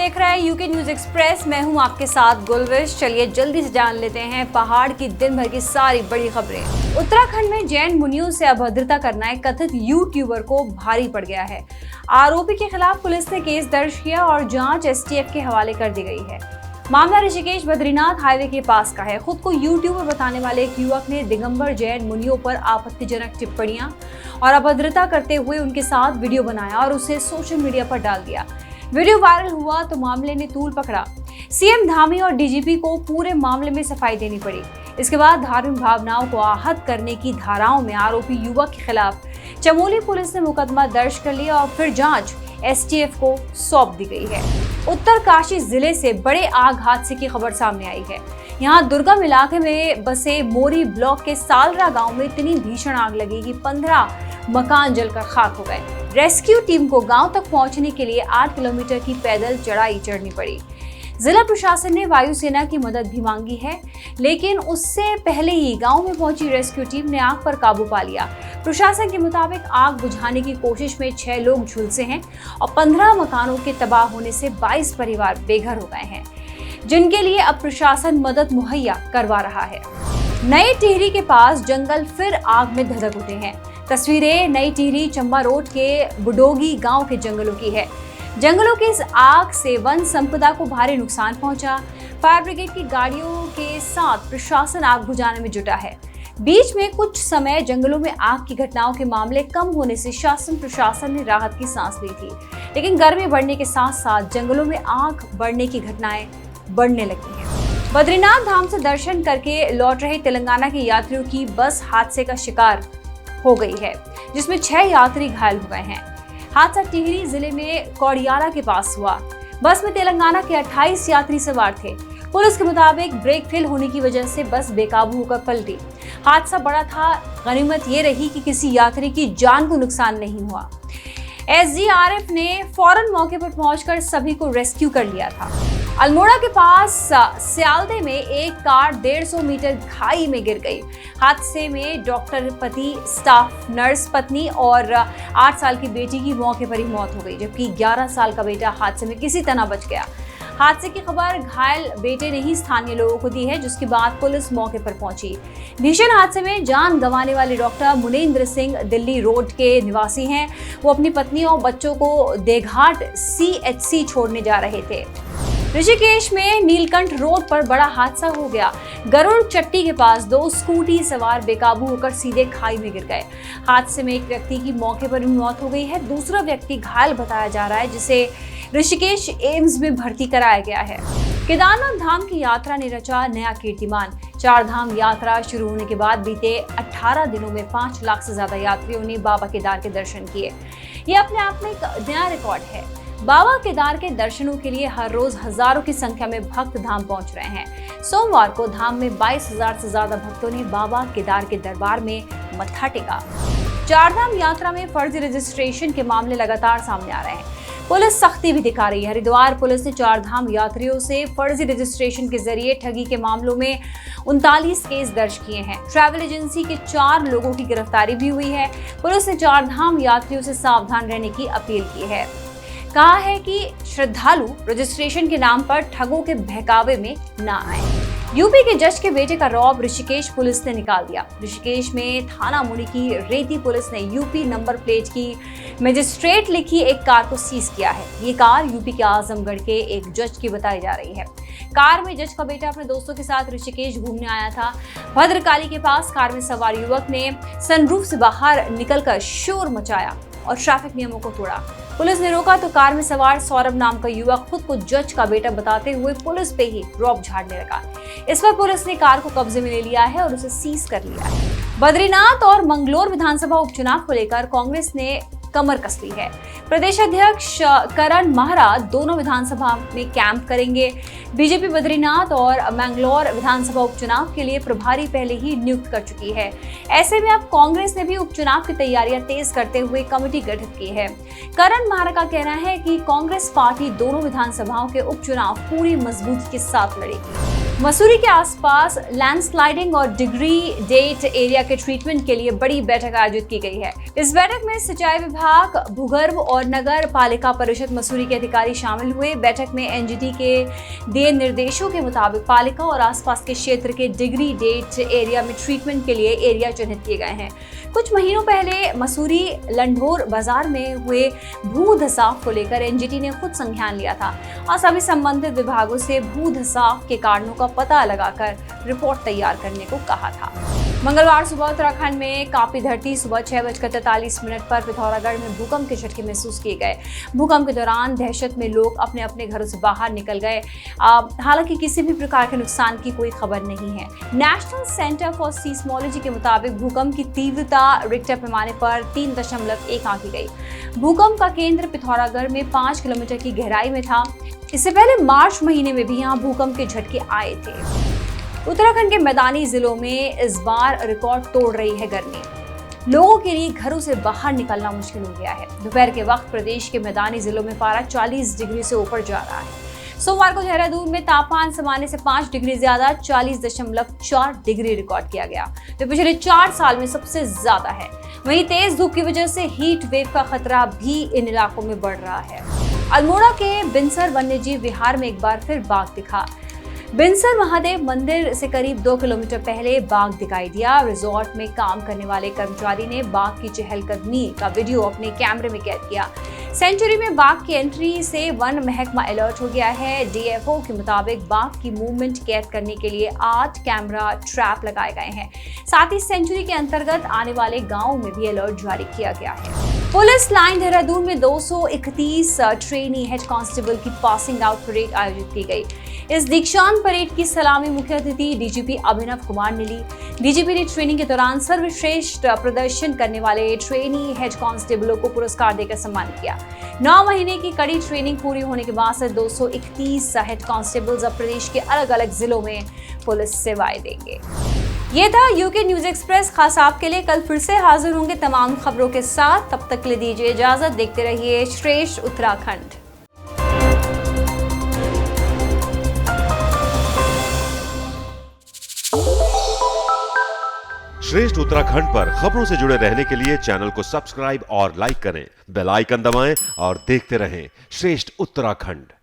देख रहे हैं यूके न्यूज एक्सप्रेस। मैं हूं आपके साथ गुलविश। चलिए जल्दी से जान लेते हैं पहाड़ की दिन भर की सारी बड़ी खबरें। उत्तराखंड में जैन मुनियों से अभद्रता करना एक कथित यूट्यूबर को भारी पड़ गया है। आरोपी के खिलाफ पुलिस ने केस दर्ज किया और जांच एसटीएफ के हवाले कर दी गई है। मामला ऋषिकेश बद्रीनाथ हाईवे के पास का है। खुद को यूट्यूबर बताने वाले एक युवक ने दिगंबर जैन मुनियों पर आपत्तिजनक टिप्पणियां और अभद्रता करते हुए उनके साथ वीडियो बनाया और उसे सोशल मीडिया पर डाल दिया। वीडियो वायरल हुआ तो मामले ने तूल पकड़ा। सीएम धामी और डीजीपी को पूरे मामले में सफाई देनी पड़ी। इसके बाद धार्मिक भावनाओं को आहत करने की धाराओं में आरोपी युवक के खिलाफ चमोली पुलिस ने मुकदमा दर्ज कर लिया और फिर जांच एसटीएफ को सौंप दी गई है। उत्तरकाशी जिले से बड़े आग हादसे की खबर सामने आई है। यहाँ दुर्गम इलाके में बसे मोरी ब्लॉक के सालरा गांव में इतनी भीषण आग लगी कि 15 मकान जलकर खाक हो गए। रेस्क्यू टीम को गांव तक पहुंचने के लिए 8 किलोमीटर की पैदल चढ़ाई चढ़नी पड़ी। जिला प्रशासन ने वायुसेना की मदद भी मांगी है, लेकिन उससे पहले ही गांव में पहुंची रेस्क्यू टीम ने आग पर काबू पा लिया। प्रशासन के मुताबिक आग बुझाने की कोशिश में 6 लोग झुलसे हैं और 15 मकानों के तबाह होने से 22 परिवार बेघर हो गए हैं, जिनके लिए अब प्रशासन मदद मुहैया करवा रहा है। नई टिहरी के पास जंगल फिर आग में धधक उठे हैं। तस्वीरें नई टिहरी चंबा रोड के बुडोगी गांव के जंगलों की है। जंगलों की इस आग से वन संपदा को भारी नुकसान पहुंचा। फायर ब्रिगेड की गाड़ियों के साथ प्रशासन आग बुझाने में जुटा है। बीच में कुछ समय जंगलों में आग की घटनाओं के मामले कम होने से शासन प्रशासन ने राहत की सांस ली थी, लेकिन गर्मी बढ़ने के साथ साथ जंगलों में आग बढ़ने की घटनाएं बढ़ने लगी हैं। बद्रीनाथ धाम से दर्शन करके लौट रहे तेलंगाना के यात्रियों की बस हादसे का शिकार हो गई है, जिसमें 6 यात्री घायल हो गए हैं। हादसा टिहरी जिले में कौड़ियाला के पास हुआ। बस में तेलंगाना के 28 यात्री सवार थे। पुलिस के मुताबिक ब्रेक फेल होने की वजह से बस बेकाबू होकर पलटी। हादसा बड़ा था, गनीमत ये रही कि किसी यात्री की जान को नुकसान नहीं हुआ। एसडीआरएफ ने फौरन मौके पर पहुंचकर सभी को रेस्क्यू कर लिया था। अल्मोड़ा के पास सियालदे में एक कार 150 मीटर खाई में गिर गई। हादसे में डॉक्टर पति, स्टाफ नर्स पत्नी और 8 साल की बेटी की मौके पर ही मौत हो गई, जबकि 11 साल का बेटा हादसे में किसी तरह बच गया। हादसे की खबर घायल बेटे ने ही स्थानीय लोगों को दी है, जिसके बाद पुलिस मौके पर पहुंची। भीषण हादसे में जान गंवाने वाले डॉक्टर मुनेंद्र सिंह दिल्ली रोड के निवासी हैं। वो अपनी पत्नी और बच्चों को देघाट सीएचसी छोड़ने जा रहे थे। ऋषिकेश में नीलकंठ रोड पर बड़ा हादसा हो गया। गरुड़ चट्टी के पास 2 स्कूटी सवार बेकाबू होकर सीधे खाई में गिर गए। हादसे में एक व्यक्ति की मौके पर भी मौत हो गई है। दूसरा व्यक्ति घायल बताया जा रहा है, जिसे ऋषिकेश एम्स में भर्ती कराया गया है। केदारनाथ धाम की यात्रा ने रचा नया कीर्तिमान। 4 धाम यात्रा शुरू होने के बाद बीते 18 दिनों में 5 लाख से ज्यादा यात्रियों ने बाबा केदार के दर्शन किए। ये अपने आप में एक नया रिकॉर्ड है। बाबा केदार के दर्शनों के लिए हर रोज हजारों की संख्या में भक्त धाम पहुंच रहे हैं। सोमवार को धाम में 22,000 से ज्यादा भक्तों ने बाबा केदार के दरबार में मत्था टेका। 4 धाम यात्रा में फर्जी रजिस्ट्रेशन के मामले लगातार सामने आ रहे हैं। पुलिस सख्ती भी दिखा रही है। हरिद्वार पुलिस ने 4 धाम यात्रियों से फर्जी रजिस्ट्रेशन के जरिए ठगी के मामलों में 39 केस दर्ज किए हैं। ट्रैवल एजेंसी के 4 लोगों की गिरफ्तारी भी हुई है। पुलिस ने 4 धाम यात्रियों से सावधान रहने की अपील की है। कहा है कि श्रद्धालु रजिस्ट्रेशन के नाम पर ठगों के बहकावे में ना आए। यूपी के जज के बेटे का रौब ऋषिकेश पुलिस ने निकाल दिया। ऋषिकेश में थाना मुनी की रेती पुलिस ने यूपी नंबर प्लेट की मजिस्ट्रेट लिखी एक कार को सीज किया है। ये कार यूपी के आजमगढ़ के एक जज की बताई जा रही है। कार में जज का बेटा अपने दोस्तों के साथ ऋषिकेश घूमने आया था। भद्रकाली के पास कार में सवार युवक ने सनरूफ से बाहर निकलकर शोर मचाया और ट्रैफिक नियमों को तोड़ा। पुलिस ने रोका तो कार में सवार सौरभ नाम का युवक खुद को जज का बेटा बताते हुए पुलिस पे ही रौब झाड़ने लगा। इस पर पुलिस ने कार को कब्जे में ले लिया है और उसे सीज कर लिया है। बद्रीनाथ और मंगलोर विधानसभा उपचुनाव को लेकर कांग्रेस ने कमर कस ली है। प्रदेश अध्यक्ष करण माहरा दोनों विधानसभा में कैंप करेंगे। बीजेपी बद्रीनाथ और मैंगलोर विधानसभा उपचुनाव के लिए प्रभारी पहले ही नियुक्त कर चुकी है। ऐसे में अब कांग्रेस ने भी उपचुनाव की तैयारियां तेज करते हुए कमेटी गठित की है। करण माहरा का कहना है कि कांग्रेस पार्टी दोनों विधानसभाओं के उपचुनाव पूरी मजबूती के साथ लड़ेगी। मसूरी के आसपास लैंडस्लाइडिंग और डिग्री डेट एरिया के ट्रीटमेंट के लिए बड़ी बैठक आयोजित की गई है। इस बैठक में सिंचाई विभाग, भूगर्भ और नगर पालिका परिषद मसूरी के अधिकारी शामिल हुए। बैठक में एनजीटी के दिए निर्देशों के मुताबिक पालिका और आसपास के क्षेत्र के डिग्री डेट एरिया में ट्रीटमेंट के लिए एरिया चिन्हित किए गए हैं। कुछ महीनों पहले मसूरी लंढोर बाजार में हुए भू धसाव को लेकर एनजीटी ने खुद संज्ञान लिया था और सभी संबंधित विभागों से भू धसाव के कारणों का पता लगाकर रिपोर्ट तैयार करने को कहा था। मंगलवार सुबह उत्तराखंड में कांपी धरती। सुबह 6:43 पर पिथौरागढ़ में भूकंप के झटके महसूस किए गए। भूकंप के दौरान दहशत में लोग अपने अपने घरों से बाहर निकल गए। हालांकि किसी भी प्रकार के नुकसान की कोई खबर नहीं है। नेशनल सेंटर फॉर सीस्मोलॉजी के मुताबिक भूकंप की तीव्रता रिक्टर पैमाने पर 3.1 आंकी गई। भूकंप का केंद्र पिथौरागढ़ में 5 किलोमीटर की गहराई में था। इससे पहले मार्च महीने में भी यहाँ भूकंप के झटके आए थे। उत्तराखंड के मैदानी जिलों में इस बार रिकॉर्ड तोड़ रही है गर्मी। लोगों के लिए घरों से बाहर निकलना मुश्किल हो गया है। दोपहर के वक्त प्रदेश के मैदानी जिलों में पारा 40 डिग्री से ऊपर जा रहा है। सोमवार को देहरादून में तापमान सामान्य से 5 डिग्री ज्यादा 40.4 डिग्री रिकॉर्ड किया गया, जो पिछले 4 साल में सबसे ज्यादा है। वहीं तेज धूप की वजह से हीट वेव का खतरा भी इन इलाकों में बढ़ रहा है। अल्मोड़ा के बिनसर वन्यजीव विहार में एक बार फिर बाघ दिखा। बिनसर महादेव मंदिर से करीब 2 किलोमीटर पहले बाघ दिखाई दिया। रिजॉर्ट में काम करने वाले कर्मचारी ने बाघ की चहलकदमी का वीडियो अपने कैमरे में कैद किया। सेंचुरी में बाघ की एंट्री से वन महकमा अलर्ट हो गया है। डीएफओ के मुताबिक बाघ की मूवमेंट कैद करने के लिए 8 कैमरा ट्रैप लगाए गए हैं। साथ ही सेंचुरी के अंतर्गत आने वाले गांवों में भी अलर्ट जारी किया गया है। पुलिस लाइन देहरादून में 231 ट्रेनी हेड कांस्टेबल की पासिंग आउट परेड आयोजित की गई। इस दीक्षांत परेड की सलामी मुख्य अतिथि डीजीपी अभिनव कुमार ने ली। डीजीपी ने ट्रेनिंग के दौरान सर्वश्रेष्ठ प्रदर्शन करने वाले ट्रेनी हेड कांस्टेबलों को पुरस्कार देकर सम्मानित किया। 9 महीने की कड़ी ट्रेनिंग पूरी होने के बाद से 231 हेड कांस्टेबल्स अब प्रदेश के अलग अलग जिलों में पुलिस सेवाएं देंगे। ये था यूके न्यूज एक्सप्रेस खास आपके लिए। कल फिर से हाजिर होंगे तमाम खबरों के साथ। तब तक के लिए दीजिए इजाजत। देखते रहिए श्रेष्ठ उत्तराखंड। श्रेष्ठ उत्तराखंड पर खबरों से जुड़े रहने के लिए चैनल को सब्सक्राइब और लाइक करें, बेल आइकन दबाएं और देखते रहें श्रेष्ठ उत्तराखंड।